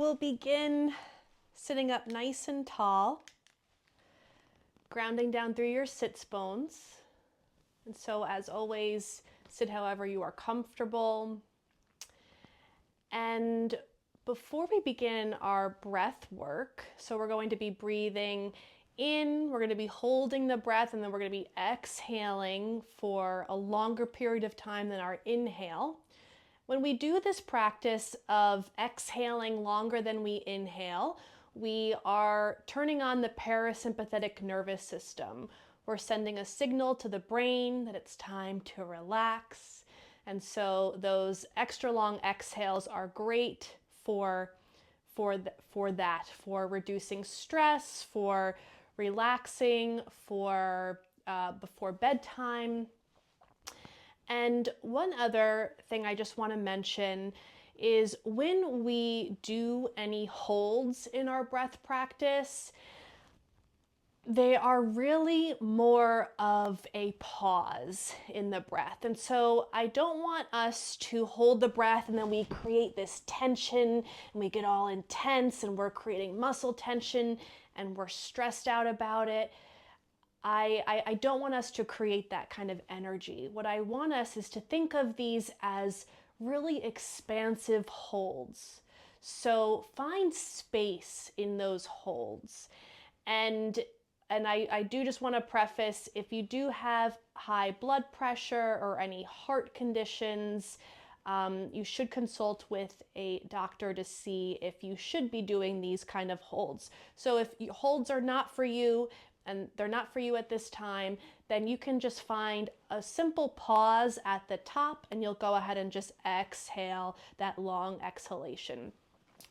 We'll begin sitting up nice and tall, grounding down through your sits bones. And so, as always, sit however you are comfortable. And before we begin our breath work, so we're going to be breathing in, we're going to be holding the breath, and then we're going to be exhaling for a longer period of time than our inhale. When we do this practice of exhaling longer than we inhale, we are turning on the parasympathetic nervous system. We're sending a signal to the brain that it's time to relax. And so those extra long exhales are great for reducing stress, for relaxing, for before bedtime. And one other thing I just want to mention is when we do any holds in our breath practice, they are really more of a pause in the breath. And so I don't want us to hold the breath and then we create this tension and we get all intense and we're creating muscle tension and we're stressed out about it. I don't want us to create that kind of energy. What I want us is to think of these as really expansive holds. So find space in those holds. And I do just want to preface, if you do have high blood pressure or any heart conditions, you should consult with a doctor to see if you should be doing these kind of holds. So if holds are not for you, and they're not for you at this time, then you can just find a simple pause at the top and you'll go ahead and just exhale that long exhalation.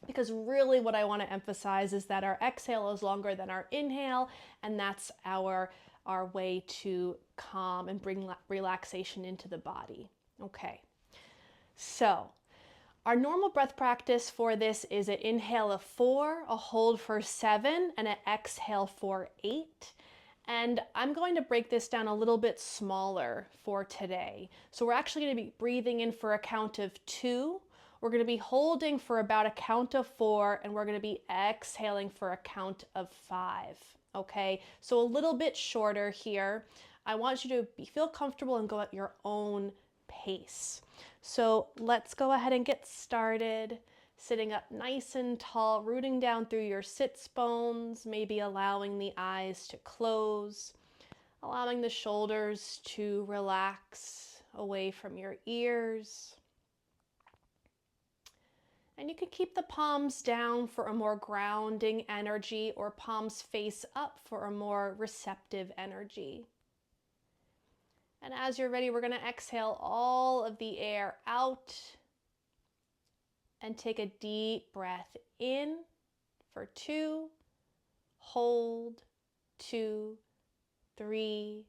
Because really what I want to emphasize is that our exhale is longer than our inhale, and that's our way to calm and bring relaxation into the body. Okay, so our normal breath practice for this is an inhale of 4, a hold for 7, and an exhale for 8. And I'm going to break this down a little bit smaller for today. So we're actually going to be breathing in for a count of 2. We're going to be holding for about a count of 4, and we're going to be exhaling for a count of 5. Okay, so a little bit shorter here. I want you to feel comfortable and go at your own pace. So let's go ahead and get started. Sitting up nice and tall, rooting down through your sits bones, maybe allowing the eyes to close, allowing the shoulders to relax away from your ears. And you can keep the palms down for a more grounding energy, or palms face up for a more receptive energy. And as you're ready, we're going to exhale all of the air out and take a deep breath in for 2, hold, 2, 3,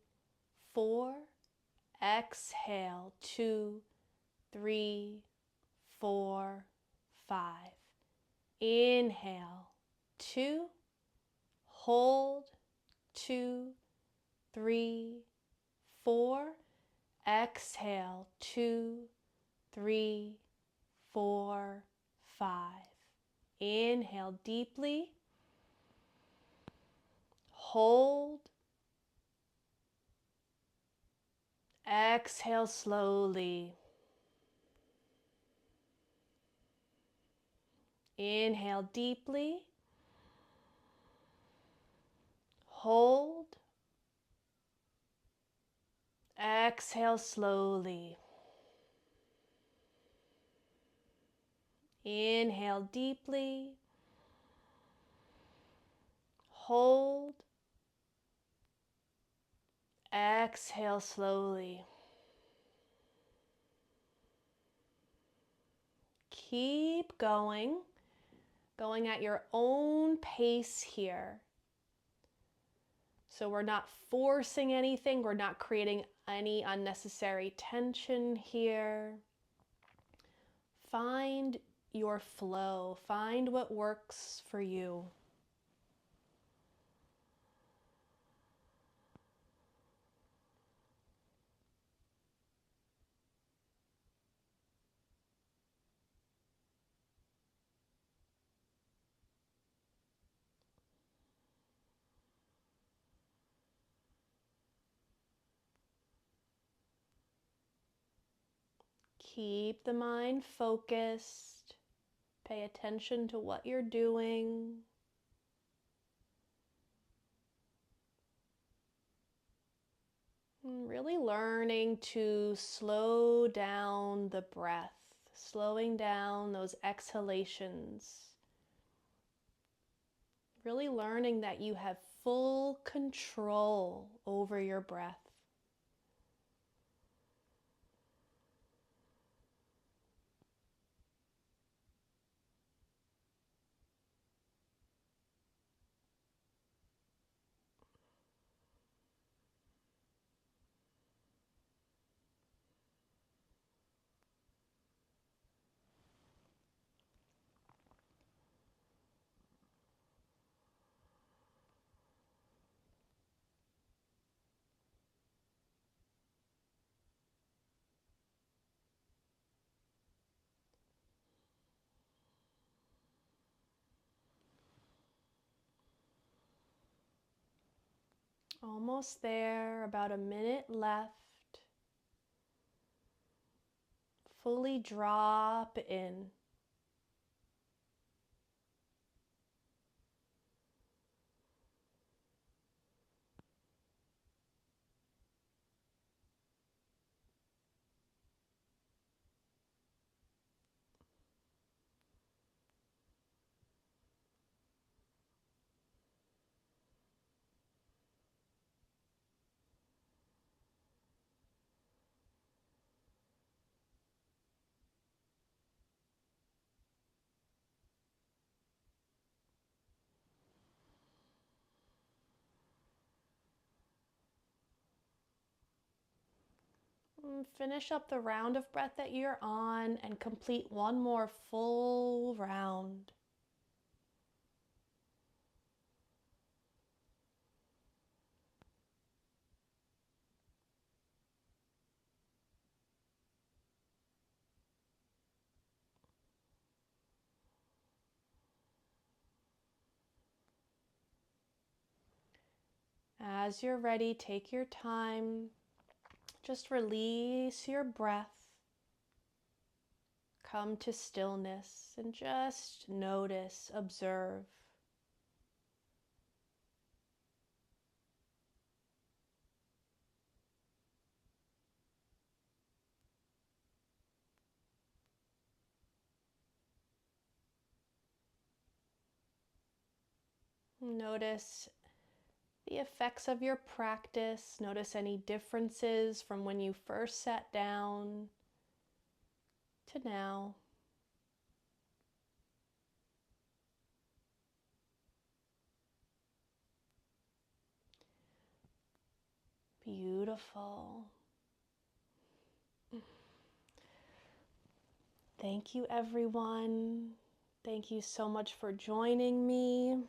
4, exhale, 2, 3, 4, 5. Inhale, 2, hold, 2, 3, 4, exhale, 2, 3, 4, 5. Inhale deeply, hold, exhale slowly. Inhale deeply, hold, exhale slowly. Inhale deeply, hold, exhale slowly. Keep going at your own pace here. So we're not forcing anything, we're not creating any unnecessary tension here. Find your flow, find what works for you. Keep the mind focused. Pay attention to what you're doing. And really learning to slow down the breath, slowing down those exhalations. Really learning that you have full control over your breath. Almost there, about a minute left. Fully drop in. Finish up the round of breath that you're on and complete one more full round. As you're ready, take your time. Just release your breath. Come to stillness and just notice, observe. Notice the effects of your practice. Notice any differences from when you first sat down to now. Beautiful. Thank you, everyone. Thank you so much for joining me.